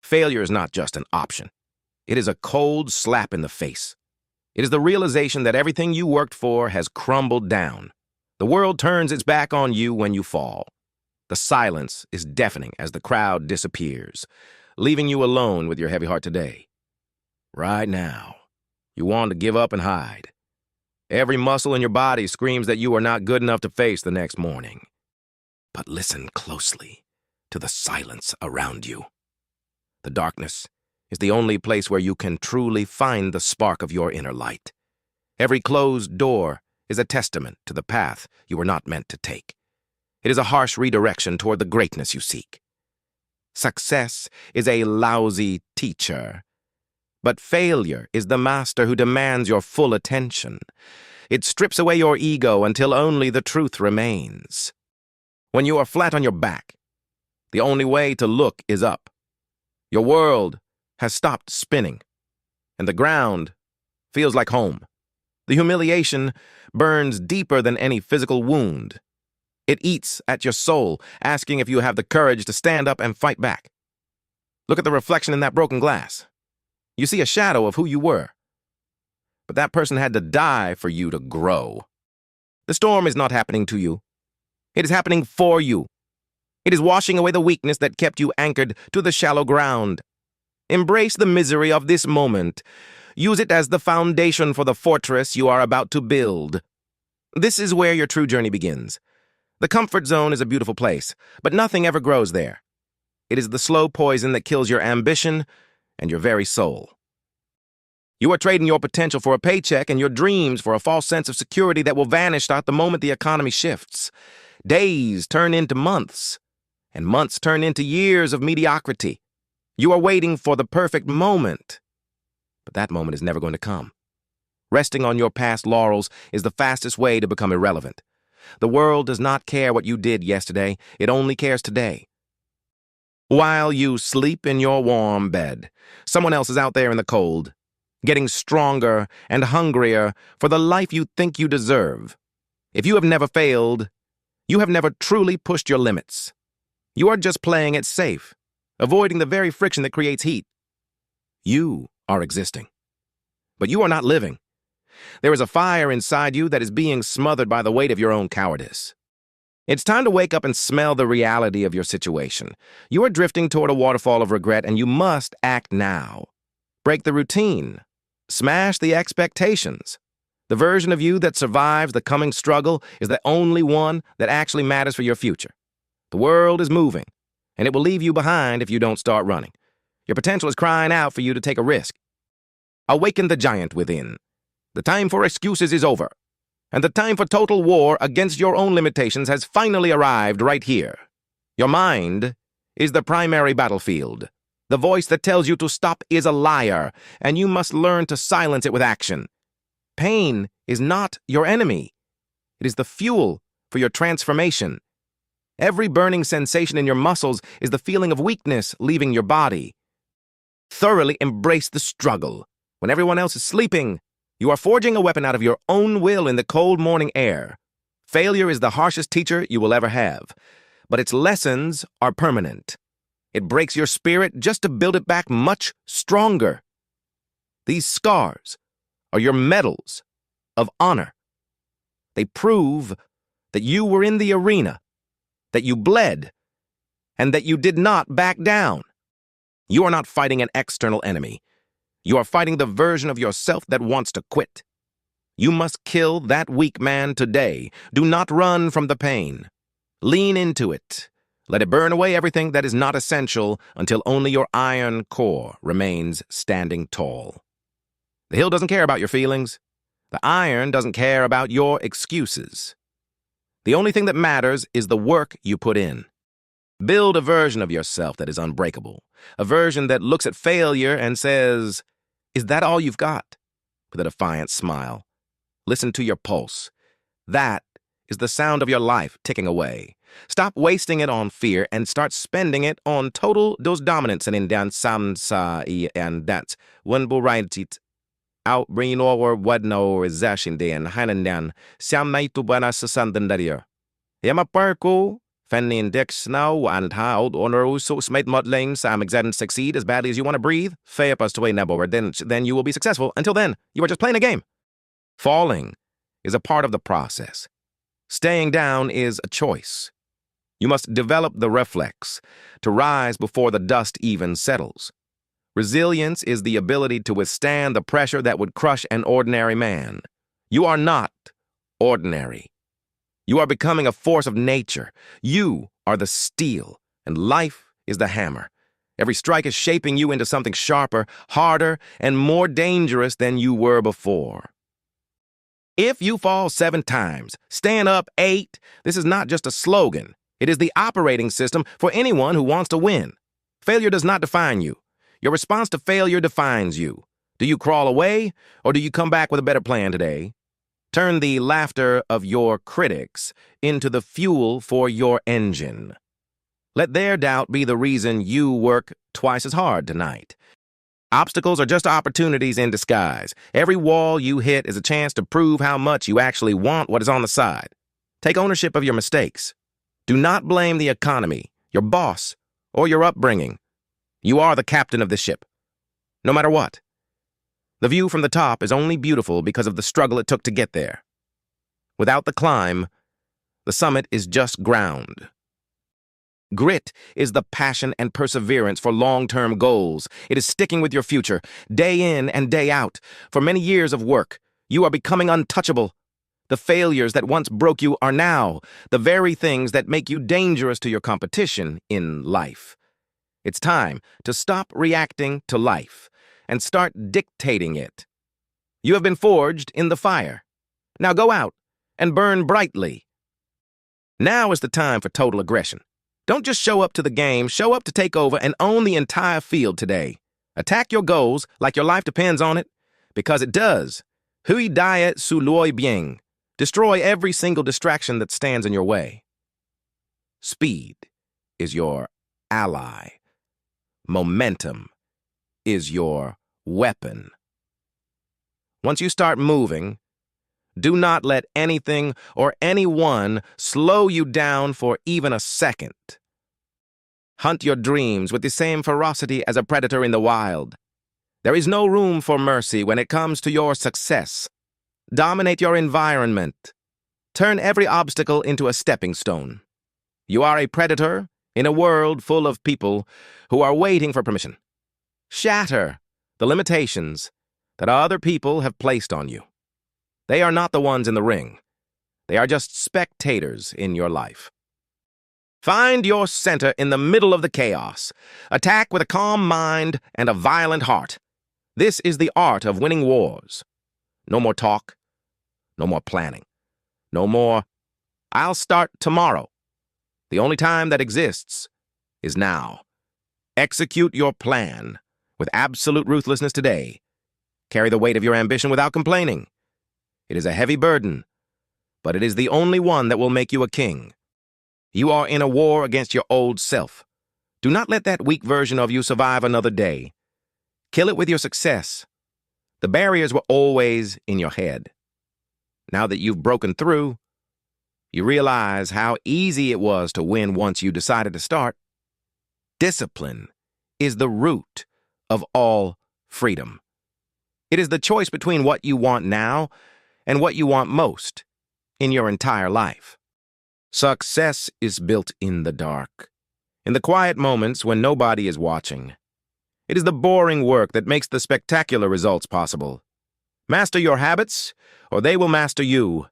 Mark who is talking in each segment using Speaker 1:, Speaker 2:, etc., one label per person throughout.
Speaker 1: Failure is not just an option. It is a cold slap in the face. It is the realization that everything you worked for has crumbled down. The world turns its back on you when you fall. The silence is deafening as the crowd disappears, leaving you alone with your heavy heart today. Right now, you want to give up and hide. Every muscle in your body screams that you are not good enough to face the next morning. But listen closely to the silence around you. The darkness is the only place where you can truly find the spark of your inner light. Every closed door is a testament to the path you were not meant to take. It is a harsh redirection toward the greatness you seek. Success is a lousy teacher, but failure is the master who demands your full attention. It strips away your ego until only the truth remains. When you are flat on your back, the only way to look is up. Your world has stopped spinning, and the ground feels like home. The humiliation burns deeper than any physical wound. It eats at your soul, asking if you have the courage to stand up and fight back. Look at the reflection in that broken glass. You see a shadow of who you were. But that person had to die for you to grow. The storm is not happening to you. It is happening for you. It is washing away the weakness that kept you anchored to the shallow ground. Embrace the misery of this moment. Use it as the foundation for the fortress you are about to build. This is where your true journey begins. The comfort zone is a beautiful place, but nothing ever grows there. It is the slow poison that kills your ambition and your very soul. You are trading your potential for a paycheck and your dreams for a false sense of security that will vanish at the moment the economy shifts. Days turn into months, and months turn into years of mediocrity. You are waiting for the perfect moment, but that moment is never going to come. Resting on your past laurels is the fastest way to become irrelevant. The world does not care what you did yesterday, it only cares today. While you sleep in your warm bed, someone else is out there in the cold, getting stronger and hungrier for the life you think you deserve. If you have never failed, you have never truly pushed your limits. You are just playing it safe, avoiding the very friction that creates heat. You are existing, but you are not living. There is a fire inside you that is being smothered by the weight of your own cowardice. It's time to wake up and smell the reality of your situation. You are drifting toward a waterfall of regret, and you must act now. Break the routine. Smash the expectations. The version of you that survives the coming struggle is the only one that actually matters for your future. The world is moving, and it will leave you behind if you don't start running. Your potential is crying out for you to take a risk. Awaken the giant within. The time for excuses is over, and the time for total war against your own limitations has finally arrived right here. Your mind is the primary battlefield. The voice that tells you to stop is a liar, and you must learn to silence it with action. Pain is not your enemy. It is the fuel for your transformation. Every burning sensation in your muscles is the feeling of weakness leaving your body. Thoroughly embrace the struggle. When everyone else is sleeping, you are forging a weapon out of your own will in the cold morning air. Failure is the harshest teacher you will ever have, but its lessons are permanent. It breaks your spirit just to build it back much stronger. These scars are your medals of honor. They prove that you were in the arena, that you bled, and that you did not back down. You are not fighting an external enemy. You are fighting the version of yourself that wants to quit. You must kill that weak man today. Do not run from the pain. Lean into it. Let it burn away everything that is not essential until only your iron core remains standing tall. The hill doesn't care about your feelings. The iron doesn't care about your excuses. The only thing that matters is the work you put in. Build a version of yourself that is unbreakable, a version that looks at failure and says, "Is that all you've got?" With a defiant smile. Listen to your pulse. That is the sound of your life ticking away. Stop wasting it on fear and start spending it on total dominance and in samsa and that's when buraitit out brain or what no is zashin dan hanan dan sam naitu bana sa sandan dario. Yama parko Now and how or so smate mud lanes Sam exam succeed as badly as you want to breathe. Fair us to way never then you will be successful. Until then, you are just playing a game. Falling is a part of the process. Staying down is a choice. You must develop the reflex to rise before the dust even settles. Resilience is the ability to withstand the pressure that would crush an ordinary man. You are not ordinary. You are becoming a force of nature. You are the steel, and life is the hammer. Every strike is shaping you into something sharper, harder, and more dangerous than you were before. If you fall 7 times, stand up 8. This is not just a slogan. It is the operating system for anyone who wants to win. Failure does not define you. Your response to failure defines you. Do you crawl away, or do you come back with a better plan today? Turn the laughter of your critics into the fuel for your engine. Let their doubt be the reason you work twice as hard tonight. Obstacles are just opportunities in disguise. Every wall you hit is a chance to prove how much you actually want what is on the side. Take ownership of your mistakes. Do not blame the economy, your boss, or your upbringing. You are the captain of the ship, no matter what. The view from the top is only beautiful because of the struggle it took to get there. Without the climb, the summit is just ground. Grit is the passion and perseverance for long-term goals. It is sticking with your future, day in and day out. For many years of work, you are becoming untouchable. The failures that once broke you are now the very things that make you dangerous to your competition in life. It's time to stop reacting to life and start dictating it. You have been forged in the fire. Now go out and burn brightly. Now is the time for total aggression. Don't just show up to the game, show up to take over and own the entire field today. Attack your goals like your life depends on it, because it does. Hui diet su loi bien. Destroy every single distraction that stands in your way. Speed is your ally. Momentum is your weapon. Once you start moving, do not let anything or anyone slow you down for even a second. Hunt your dreams with the same ferocity as a predator in the wild. There is no room for mercy when it comes to your success. Dominate your environment. Turn every obstacle into a stepping stone. You are a predator in a world full of people who are waiting for permission. Shatter the limitations that other people have placed on you. They are not the ones in the ring. They are just spectators in your life. Find your center in the middle of the chaos. Attack with a calm mind and a violent heart. This is the art of winning wars. No more talk. No more planning. No more, I'll start tomorrow. The only time that exists is now. Execute your plan with absolute ruthlessness today. Carry the weight of your ambition without complaining. It is a heavy burden, but it is the only one that will make you a king. You are in a war against your old self. Do not let that weak version of you survive another day. Kill it with your success. The barriers were always in your head. Now that you've broken through, you realize how easy it was to win once you decided to start. Discipline is the root of all freedom. It is the choice between what you want now and what you want most in your entire life. Success is built in the dark, in the quiet moments when nobody is watching. It is the boring work that makes the spectacular results possible. Master your habits, or they will master you.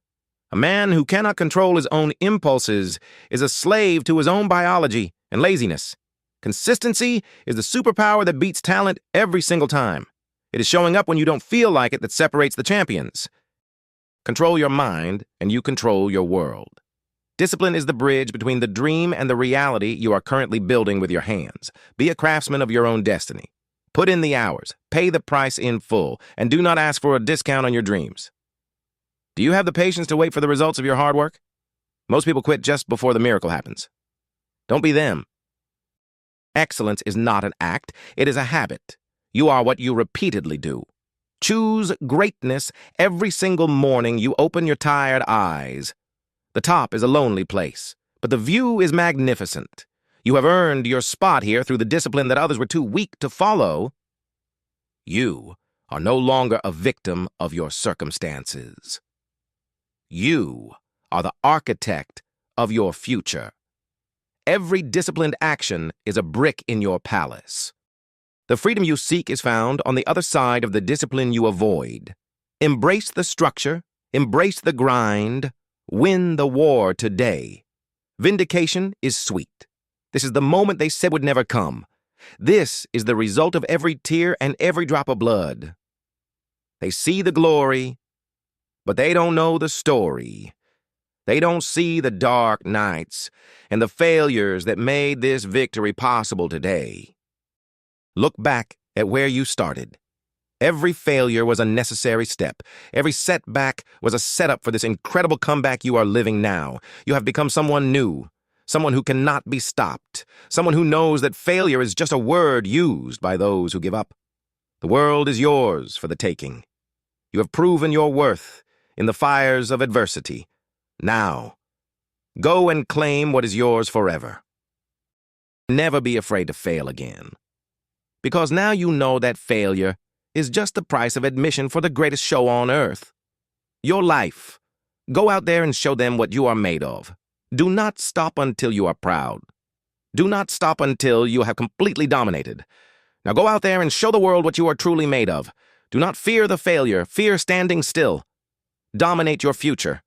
Speaker 1: A man who cannot control his own impulses is a slave to his own biology and laziness. Consistency is the superpower that beats talent every single time. It is showing up when you don't feel like it that separates the champions. Control your mind, and you control your world. Discipline is the bridge between the dream and the reality you are currently building with your hands. Be a craftsman of your own destiny. Put in the hours, pay the price in full, and do not ask for a discount on your dreams. Do you have the patience to wait for the results of your hard work? Most people quit just before the miracle happens. Don't be them. Excellence is not an act, it is a habit. You are what you repeatedly do. Choose greatness every single morning you open your tired eyes. The top is a lonely place, But the view is magnificent. You have earned your spot here through the discipline that others were too weak to follow. You are no longer a victim of your circumstances. You are the architect of your future. Every disciplined action is a brick in your palace. The freedom you seek is found on the other side of the discipline you avoid. Embrace the structure, embrace the grind, win the war today. Vindication is sweet. This is the moment they said would never come. This is the result of every tear and every drop of blood. They see the glory, but they don't know the story. They don't see the dark nights and the failures that made this victory possible today. Look back at where you started. Every failure was a necessary step. Every setback was a setup for this incredible comeback you are living now. You have become someone new, someone who cannot be stopped, someone who knows that failure is just a word used by those who give up. The world is yours for the taking. You have proven your worth in the fires of adversity. Now, go and claim what is yours forever. Never be afraid to fail again. Because now you know that failure is just the price of admission for the greatest show on earth. Your life. Go out there and show them what you are made of. Do not stop until you are proud. Do not stop until you have completely dominated. Now go out there and show the world what you are truly made of. Do not fear the failure. Fear standing still. Dominate your future.